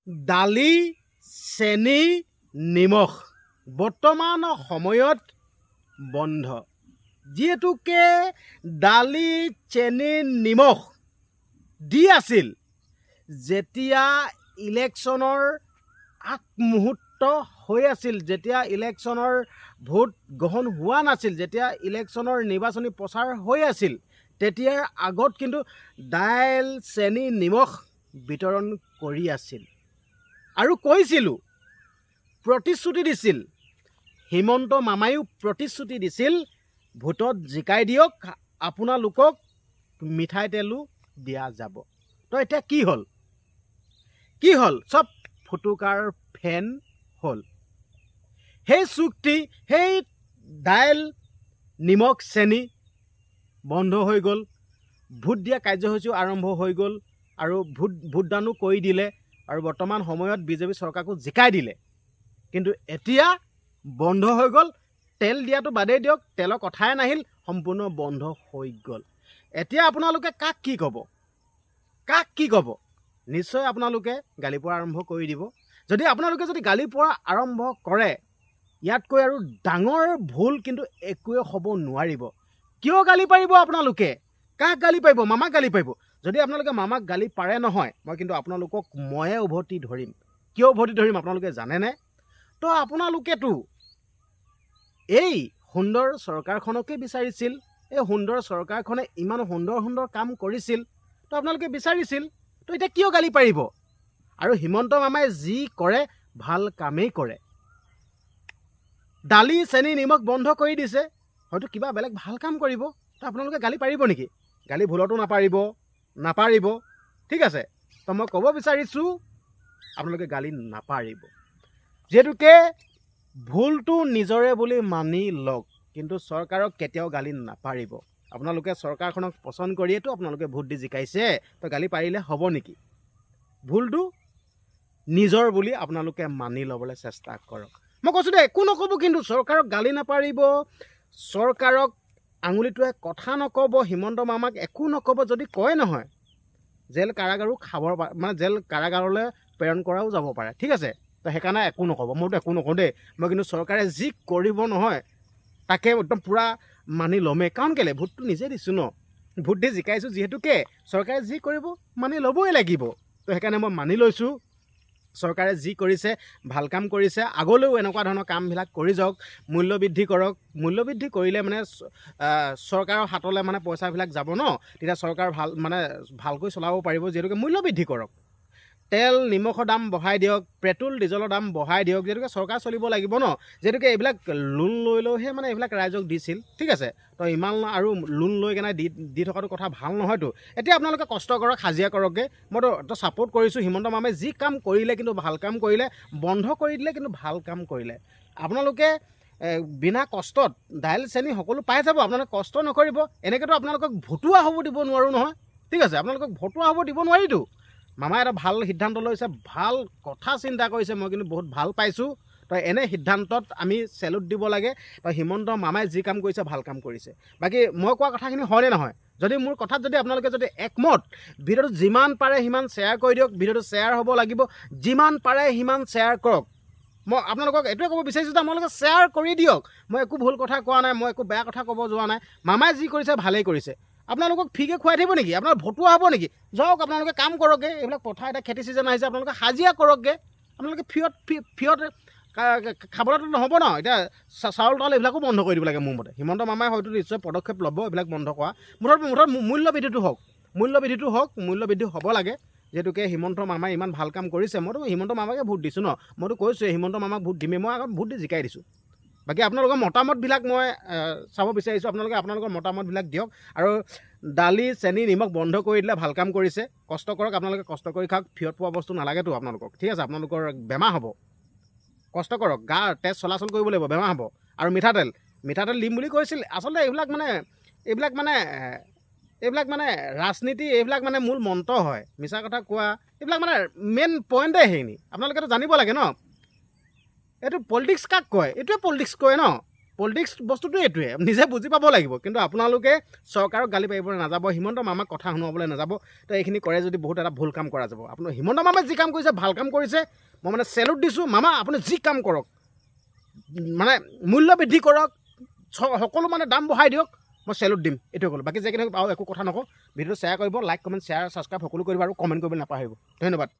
দালি, চেনি, নিমখ বৰ্তমান সময়ত বন্ধ। যিহেতুকে দালি, চেনি, নিমখ দি আছিল যেতিয়া ইলেকশ্যনৰ আগমুহূৰ্ত হৈ আছিল, যেতিয়া ইলেকশ্যনৰ ভোট গ্ৰহণ হোৱা নাছিল, যেতিয়া ইলেকশ্যনৰ নিৰ্বাচনী প্ৰচাৰ হৈ আছিল, তেতিয়াৰ আগত কিন্তু দাইল, চেনি, নিমখ বিতৰণ কৰি আছিল। আৰু কৈছিলোঁ, প্ৰতিশ্ৰুতি দিছিল, হিমন্ত মামায়ো প্ৰতিশ্ৰুতি দিছিল, ভোটত জিকাই দিয়ক, আপোনালোকক মিঠাই তেলো দিয়া যাব। তো এতিয়া কি হ'ল? চব ফুটুকাৰ ফেন হ'ল। সেই চুক্তি, সেই দাইল, নিমখ, চেনি বন্ধ হৈ গ'ল। ভোট দিয়া কাৰ্যসূচীও আৰম্ভ হৈ গ'ল আৰু ভোটদানো কৰি দিলে আৰু বৰ্তমান সময়ত বিজেপি চৰকাৰকো জিকাই দিলে। কিন্তু এতিয়া বন্ধ হৈ গ'ল। তেল দিয়াটো বাদেই দিয়ক, তেলৰ কথাই নাহিল, সম্পূৰ্ণ বন্ধ হৈ গ'ল। এতিয়া আপোনালোকে কাক কি ক'ব? নিশ্চয় আপোনালোকে গালি পৰা আৰম্ভ কৰি দিব। আপোনালোকে যদি গালি পৰা আৰম্ভ কৰে, ইয়াতকৈ আৰু ডাঙৰ ভুল কিন্তু একোৱে হ'ব নোৱাৰিব। কিয় গালি পাৰিব আপোনালোকে? কাক গালি পাৰিব? মামাক গালি পাৰিব। যদি আপোনালোকে মামাক গালি পাৰে নহয়, মই কিন্তু আপোনালোকক ময়ে উভতি ধৰিম। কিয় উভতি ধৰিম আপোনালোকে জানেনে? তো আপোনালোকেতো এই সুন্দৰ চৰকাৰখনকে বিচাৰিছিল। এই সুন্দৰ চৰকাৰখনে ইমান সুন্দৰ কাম কৰিছিল, তো আপোনালোকে বিচাৰিছিল। তো এতিয়া কিয় গালি পাৰিব? আৰু হিমন্ত মামাই যি কৰে ভাল কামেই কৰে। দালি, চেনি, নিমখ বন্ধ কৰি দিছে, হয়তো কিবা বেলেগ ভাল কাম কৰিব। তো আপোনালোকে গালি পাৰিব নেকি? গালি ভুলতো নাপাৰিব। ঠিক আছে, তো মই ক'ব বিচাৰিছোঁ, আপোনালোকে গালি নাপাৰিব। যিহেতুকে ভুলটো নিজৰে বুলি মানি লওক, কিন্তু চৰকাৰক কেতিয়াও গালি নাপাৰিব। আপোনালোকে চৰকাৰখনক পচন্দ কৰিয়েতো আপোনালোকে ভোট দি জিকাইছে, তো গালি পাৰিলে হ'ব নেকি? ভুলটো নিজৰ বুলি আপোনালোকে মানি ল'বলৈ চেষ্টা কৰক। মই কৈছোঁ দেই, একো নক'ব, কিন্তু চৰকাৰক গালি নাপাৰিব, চৰকাৰক আঙুলিটোৱে কথা নক'ব, হিমন্ত মামাক একো নক'ব। যদি কয় নহয়, জেল কাৰাগাৰলৈ প্ৰেৰণ কৰাও যাব পাৰে। ঠিক আছে, তো সেইকাৰণে একো নক'ব। মইতো একো নকওঁ দেই। মই কিন্তু চৰকাৰে যি কৰিব নহয়, তাকে একদম পূৰা মানি ল'মেই। কাৰণ কেলৈ? ভোটটো নিজে দিছোঁ ন, ভোট দি জিকাইছোঁ। যিহেতুকে চৰকাৰে যি কৰিব মানি ল'বই লাগিব। তো সেইকাৰণে মই মানি লৈছোঁ। চৰকাৰে যি কৰিছে ভাল কাম কৰিছে। আগলৈও এনেকুৱা ধৰণৰ কামবিলাক কৰি যাওক। মূল্য বৃদ্ধি কৰক। মূল্য বৃদ্ধি কৰিলে মানে চৰকাৰৰ হাতলৈ মানে পইচাবিলাক যাব ন, তেতিয়া চৰকাৰ ভালকৈ চলাব পাৰিব। যিহেতুকে মূল্য বৃদ্ধি কৰক। তেল, নিমখৰ দাম বঢ়াই দিয়ক, পেট্ৰল, ডিজেলৰ দাম বঢ়াই দিয়ক। যিহেতুকে চৰকাৰ চলিব লাগিব ন। যিহেতুকে এইবিলাক লোন লৈহে এইবিলাক ৰাইজক দিছিল। ঠিক আছে, তো ইমান আৰু লোন লৈ কেনে দি থকাটো কথা ভাল নহয়তো। এতিয়া আপোনালোকে কষ্ট কৰক, হাজিৰা কৰকগৈ। মইতো ছাপোৰ্ট কৰিছোঁ। হিমন্ত মামাই যি কাম কৰিলে কিন্তু ভাল কাম কৰিলে। বন্ধ কৰি দিলে কিন্তু ভাল কাম কৰিলে। আপোনালোকে বিনা কষ্টত দাইল, চেনি সকলো পাই যাব। আপোনালোকে কষ্ট নকৰিব। এনেকৈতো আপোনালোকক ভতুৱা হ'ব দিব নোৱাৰোঁ নহয়। ঠিক আছে, আপোনালোকক ভতুৱা হ'ব দিব নোৱাৰিতো। মামাই এটা ভাল সিদ্ধান্ত লৈছে, ভাল কথা চিন্তা কৰিছে। মই কিন্তু বহুত ভাল পাইছোঁ। তো এনে সিদ্ধান্তত আমি চেলুট দিব লাগে। তো হিমন্ত মামাই যি কাম কৰিছে ভাল কাম কৰিছে। বাকী মই কোৱা কথাখিনি হয়নে নহয়? যদি মোৰ কথাত আপোনালোকে একমত, ভিডিঅ'টো যিমান পাৰে সিমান শ্বেয়াৰ কৰি দিয়ক। ভিডিঅ'টো শ্বেয়াৰ হ'ব লাগিব, যিমান পাৰে সিমান শ্বেয়াৰ কৰক। মই আপোনালোকক এইটোৱে ক'ব বিচাৰিছোঁ যে আপোনালোকে শ্বেয়াৰ কৰি দিয়ক। মই একো ভুল কথা কোৱা নাই, মই একো বেয়া কথা ক'ব যোৱা নাই। মামাই যি কৰিছে ভালেই কৰিছে। আপোনালোকক ফ্ৰীকৈ খুৱাই থাকিব নেকি? আপোনাৰ ভতুৱা হ'ব নেকি? যাওক, আপোনালোকে কাম কৰকগৈ। এইবিলাক পথাৰ এতিয়া খেতি ছিজন আহিছে, আপোনালোকে হাজিৰা কৰকগৈ। আপোনালোকে ফ্ৰীত খাবলৈতো নহ'ব ন। এতিয়া চাউল তাউল এইবিলাকো বন্ধ কৰি দিব লাগে মোৰ মতে। হিমন্ত মামাই হয়তো নিশ্চয় পদক্ষেপ ল'ব এইবিলাক বন্ধ কৰা। মুঠত মূল্য বৃদ্ধিটো হওক। মূল্য বৃদ্ধি হ'ব লাগে। যিহেতুকে হিমন্ত মামাই ইমান ভাল কাম কৰিছে। মইতো হিমন্ত মামাকে ভোট দিছোঁ ন। মইতো কৈছোঁ হিমন্ত মামাক ভোট দিমেই। মই আগত ভোট দি জিকাই দিছোঁ। বাকী আপোনালোকৰ মতামতবিলাক মই চাব বিচাৰিছোঁ। আপোনালোকৰ মতামতবিলাক দিয়ক। আৰু দালি, চেনি, নিমখ বন্ধ কৰি দিলে ভাল কাম কৰিছে। কষ্ট কৰক, আপোনালোকে কষ্ট কৰি খাওক। ফ্ৰীত পোৱা বস্তু নালাগেতো আপোনালোকক। ঠিক আছে, আপোনালোকৰ বেমাৰ হ'ব। কষ্ট কৰক, গাৰ তেজ চলাচল কৰিব লাগিব, বেমাৰ হ'ব। আৰু মিঠাতেল দিম বুলি কৈছিল। আচলতে এইবিলাক ৰাজনীতি, এইবিলাক মূল মন্ত্ৰ হয়। মিছা কথা কোৱা, এইবিলাক মেইন পইণ্টেই সেইখিনি। আপোনালোকেতো জানিব লাগে ন। এইটো পলিটিক্স কাক কয়? এইটোৱে পলিটিক্স কয় ন। পলিটিক্স বস্তুটো এইটোৱে নিজে বুজি পাব লাগিব কিন্তু আপোনালোকে চৰকাৰক গালি পাৰিবলৈ নাযাব হিমন্ত মামাক কথা শুনাবলৈ নাযাব তো এইখিনি কৰে যদি বহুত এটা ভুল কাম কৰা যাব আপোনাৰ হিমন্ত মামাই যি কাম কৰিছে ভাল কাম কৰিছে মই মানে চেলুট দিছোঁ মামা আপুনি যি কাম কৰক মানে মূল্য বৃদ্ধি কৰক সকলো মানে দাম বঢ়াই দিয়ক মই চেলুট দিম এইটোৱে ক'লোঁ বাকী যে কেনেকৈ আৰু একো কথা নকওঁ ভিডিঅ'টো শ্বেয়াৰ কৰিব লাইক কমেণ্ট শ্বেয়াৰ ছাবস্ক্ৰাইব সকলো কৰিব আৰু কমেণ্ট কৰিবলৈ নাপাহৰিব ধন্যবাদ